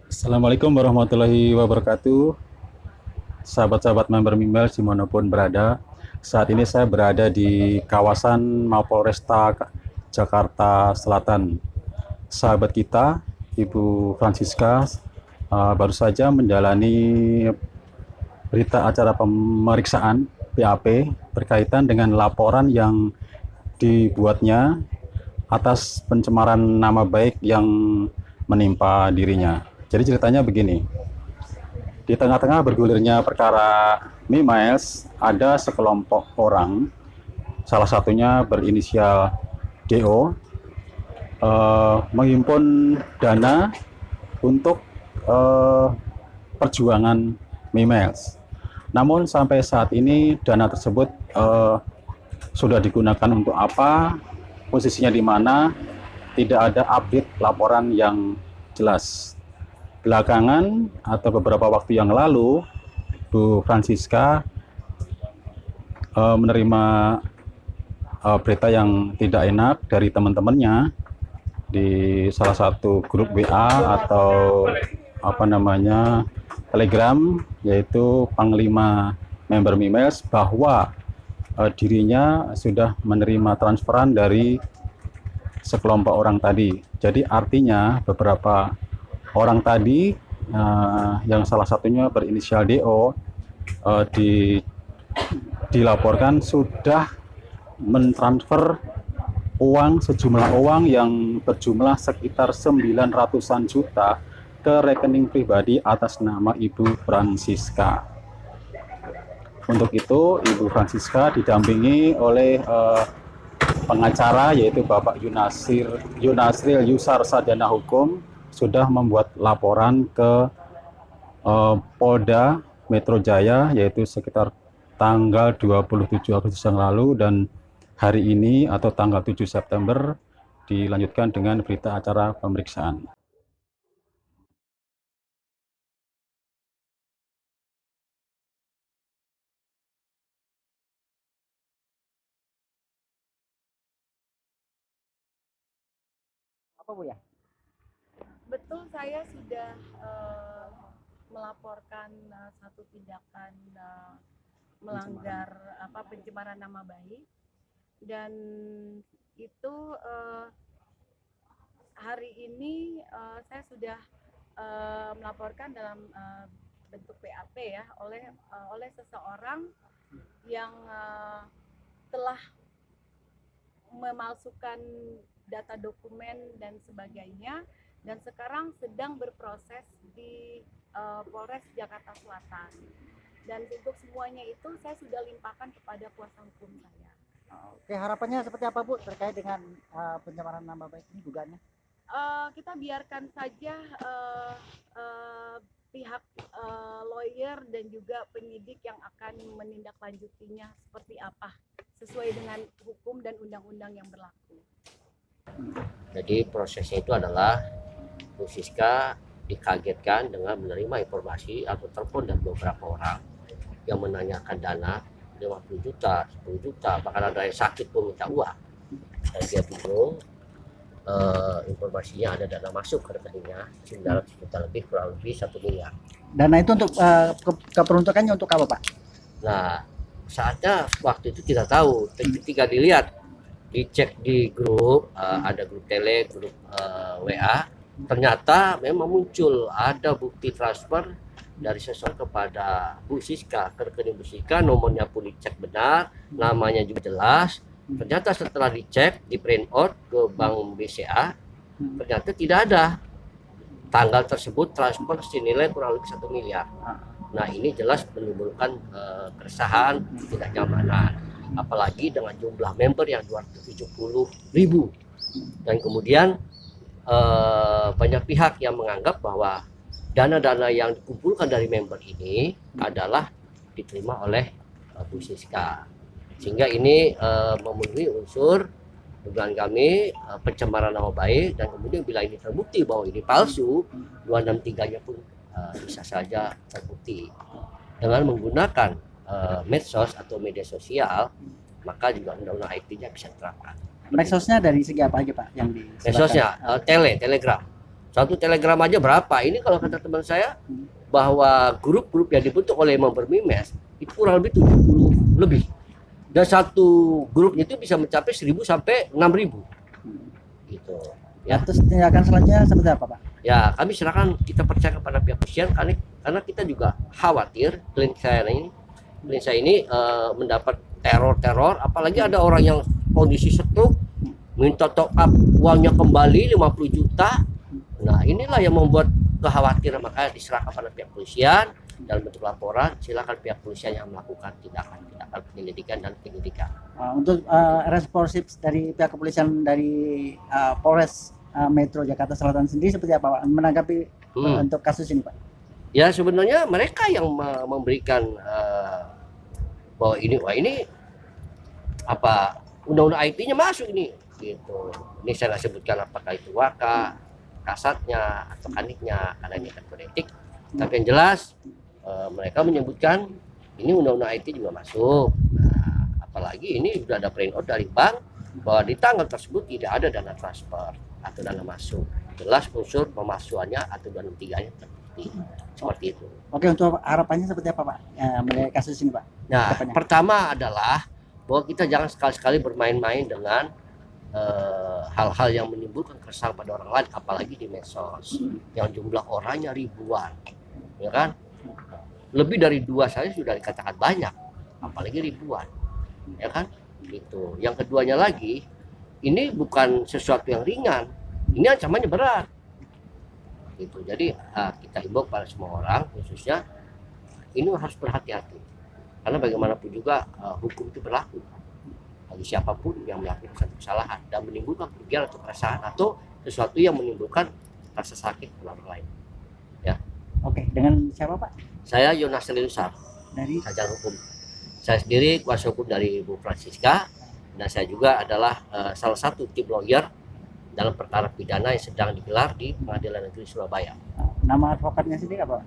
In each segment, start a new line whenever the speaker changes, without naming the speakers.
Assalamualaikum warahmatullahi wabarakatuh. Sahabat-sahabat member Mimiles dimanapun berada. Saat ini saya berada di kawasan Mapolresta Jakarta Selatan. Sahabat kita, Ibu Francisca, baru saja menjalani berita acara pemeriksaan BAP berkaitan dengan laporan yang dibuatnya atas pencemaran nama baik yang menimpa dirinya. Jadi ceritanya begini, di tengah-tengah bergulirnya perkara Mimiles, ada sekelompok orang, salah satunya berinisial DO, menghimpun dana untuk perjuangan Mimiles. Namun sampai saat ini dana tersebut sudah digunakan untuk apa, posisinya di mana, tidak ada update laporan yang jelas. Belakangan atau beberapa waktu yang lalu, Bu Francisca menerima berita yang tidak enak dari teman-temannya di salah satu grup WA atau Telegram, yaitu Panglima member Mimiles, bahwa dirinya sudah menerima transferan dari sekelompok orang tadi. Jadi artinya beberapa orang tadi yang salah satunya berinisial DO dilaporkan sudah mentransfer sejumlah uang yang berjumlah sekitar 900-an juta ke rekening pribadi atas nama Ibu Francisca. Untuk itu Ibu Francisca didampingi oleh pengacara, yaitu Bapak Yunasril Yusar Sadana Hukum, sudah membuat laporan ke Polda Metro Jaya, yaitu sekitar tanggal 27 Agustus yang lalu, dan hari ini atau tanggal 7 September dilanjutkan dengan berita acara pemeriksaan.
Apa Bu ya?
Betul, saya sudah melaporkan satu tindakan melanggar pencemaran nama baik, dan itu hari ini saya sudah melaporkan dalam bentuk BAP ya oleh seseorang yang telah memalsukan data dokumen dan sebagainya, dan sekarang sedang berproses di Polres Jakarta Selatan. Dan untuk semuanya itu saya sudah limpahkan kepada kuasa hukum saya.
Oke, harapannya seperti apa Bu terkait dengan pencemaran nama baik ini dugaannya?
Kita biarkan saja pihak lawyer dan juga penyidik yang akan menindaklanjutinya seperti apa, sesuai dengan hukum dan undang-undang yang berlaku.
Jadi prosesnya itu adalah Bu Siska dikagetkan dengan menerima informasi atau telepon dari beberapa orang yang menanyakan dana 50 juta, 10 juta, bahkan ada yang sakit pun minta uang. Dan dia bingung, informasinya ada dana masuk ke rekeningnya 900 juta lebih, kurang lebih 1 miliar.
Dana itu untuk keperuntukannya untuk apa Pak?
Nah, saatnya waktu itu tidak tahu, ketika dilihat, dicek di grup, ada grup tele, grup WA, ternyata memang muncul ada bukti transfer dari seseorang kepada Bu Siska ke rekening Bu Siska, nomornya pun dicek benar, namanya juga jelas. Ternyata setelah dicek, di print out ke Bank BCA, ternyata tidak ada tanggal tersebut transfer senilai kurang lebih 1 miliar. Nah, ini jelas menimbulkan keresahan, ketidaknyamanan, apalagi dengan jumlah member yang 270.000. Dan kemudian banyak pihak yang menganggap bahwa dana-dana yang dikumpulkan dari member ini adalah diterima oleh Bu Siska, sehingga ini memenuhi unsur dugaan kami pencemaran nama baik. Dan kemudian bila ini terbukti bahwa ini palsu, 263-nya pun bisa saja terbukti dengan menggunakan medsos atau media sosial. maka juga undang-undang IT-nya bisa diterapkan.
Medsosnya dari segi apa aja Pak yang di
Medsosnya telegram. Satu telegram aja berapa? Ini kalau kata teman saya bahwa grup-grup yang dibentuk oleh member Mimes itu kurang lebih 70 lebih. Dan satu grup itu bisa mencapai 1.000 sampai 6.000. Gitu.
Ya, terus tindakan selanjutnya seperti apa Pak?
Ya, kami serahkan, kita percaya kepada pihak kepolisian karena kita juga khawatir klien saya ini mendapat teror, apalagi ada orang yang kondisi stroke minta top up uangnya kembali 50 juta. Nah, inilah yang membuat kekhawatiran, maka diserahkan pada pihak kepolisian dalam bentuk laporan. Silakan pihak kepolisian yang melakukan tindakan penyelidikan dan penyidikan.
Untuk responsif dari pihak kepolisian dari Polres Metro Jakarta Selatan sendiri seperti apa Pak menanggapi untuk kasus ini Pak?
Ya, sebenarnya mereka yang memberikan bahwa ini apa undang-undang IT-nya masuk ini gitu. Ini saya nggak sebutkan apakah itu waka, kasatnya atau kaniknya karena ini kan kode etik. Tapi yang jelas mereka menyebutkan ini undang-undang IT juga masuk. Nah, apalagi ini sudah ada printout dari bank bahwa di tanggal tersebut tidak ada dana transfer atau dana masuk. Jelas unsur pemasukannya atau 263-nya terbukti. Seperti itu.
Oke, untuk harapannya seperti apa Pak melihat kasus ini Pak?
Nah,
Harapannya.
pertama adalah bahwa kita jangan sekali-sekali bermain-main dengan hal-hal yang menimbulkan keresahan pada orang lain, apalagi di medsos yang jumlah orangnya ribuan, ya kan? Lebih dari 2 saja sudah dikatakan banyak, apalagi ribuan, ya kan? Gitu. Yang keduanya lagi, ini bukan sesuatu yang ringan, ini ancamannya berat. Gitu. Jadi kita himbau pada semua orang, khususnya ini harus berhati-hati, karena bagaimanapun juga hukum itu berlaku bagi siapapun yang melakukan satu kesalahan dan menimbulkan kerugian atau keresahan atau sesuatu yang menimbulkan rasa sakit pada orang lain. Ya.
Oke, dengan siapa Pak?
Saya Yonas Lilusar,
Dari
sarjana hukum. Saya sendiri kuasa hukum dari Bu Francisca, dan saya juga adalah salah satu tim lawyer dalam perkara pidana yang sedang digelar di Pengadilan Negeri Surabaya.
nama advokatnya sendiri apa Pak?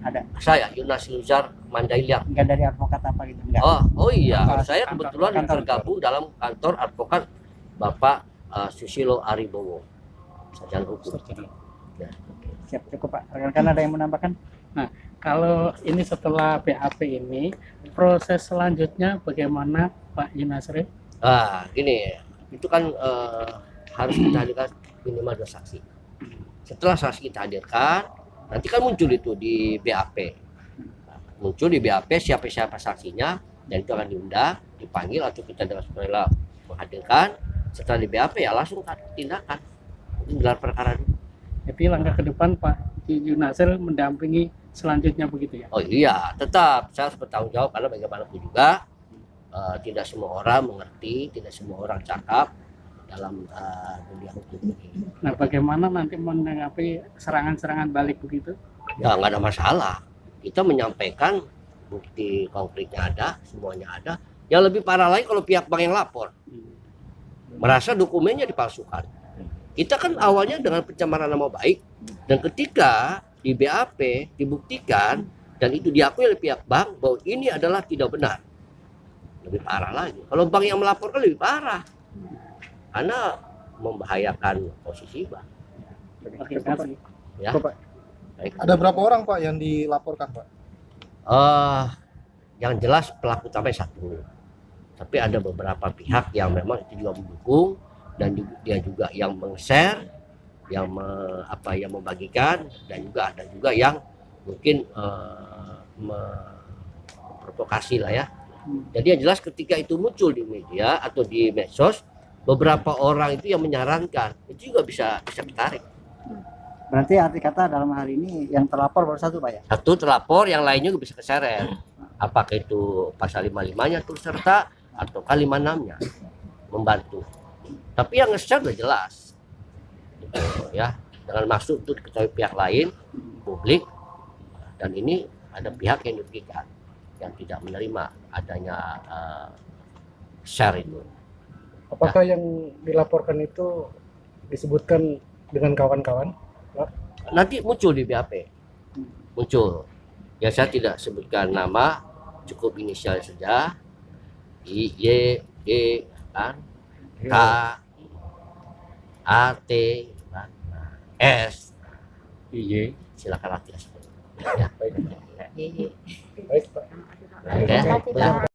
Ada?
Saya Yonas Lilusar Mandailing.
Enggak dari advokat apa gitu? Enggak.
Oh iya,
Kantor-
saya kebetulan
kantor-
tergabung dalam kantor advokat Bapak Susilo Aribowo, sarjana hukum. Ya.
Siap, cukup Pak. Rekan-rekan ada yang menambahkan?
Kalau ini setelah BAP ini, proses selanjutnya bagaimana Pak Yunasri?
Gini, itu kan harus kita hadirkan minimal 2 saksi. Setelah saksi kita hadirkan, nanti kan muncul itu di BAP. Muncul di BAP siapa saksinya, dan itu akan diundang, dipanggil atau kita dengan sukarela menghadirkan. Setelah di BAP ya langsung tindakan, gelar perkara dulu.
Jadi langkah ke depan Pak Yunasri mendampingi selanjutnya begitu ya?
Oh iya, tetap saya harus bertanggung jawab karena bagaimanapun juga tidak semua orang mengerti, tidak semua orang cakap dalam dunia hukum ini.
Nah, bagaimana nanti menanggapi serangan-serangan balik begitu?
Ya nggak ada masalah. Kita menyampaikan bukti konkretnya ada, semuanya ada. Yang lebih parah lagi kalau pihak bank yang lapor merasa dokumennya dipalsukan. Kita kan awalnya dengan pencemaran nama baik, dan ketika di BAP dibuktikan dan itu diakui oleh pihak bank bahwa ini adalah tidak benar, lebih parah lagi. Kalau bank yang melaporkan lebih parah karena membahayakan posisi bank.
Oke, terima kasih.
Ya. Baik.
Ada berapa orang Pak yang dilaporkan Pak?
Yang jelas pelaku sampai 1, tapi ada beberapa pihak yang memang itu juga mendukung, dan dia juga yang meng-share, yang membagikan, dan juga ada juga yang mungkin memprovokasi lah ya. Jadi yang jelas ketika itu muncul di media atau di medsos, beberapa orang itu yang menyarankan itu juga bisa ditarik.
Berarti arti kata dalam hal ini yang terlapor baru 1 Pak ya?
1 terlapor, yang lainnya juga bisa keseret. Apakah itu pasal 55-nya turut serta atau 56-nya membantu. Tapi yang nge-share udah jelas, gitu, ya, dengan maksud untuk diketahui pihak lain, publik, dan ini ada pihak yang dirugikan, yang tidak menerima adanya share itu.
Apakah yang dilaporkan itu disebutkan dengan kawan-kawan?
Nanti muncul di BAP, muncul. Ya saya tidak sebutkan nama, cukup inisial saja. I, Y, D, kan? K, A, T, kan? Nah, S.
IY.
Silakan latih. Ya.
Baik,
Iya.
baik Pak.
Oke.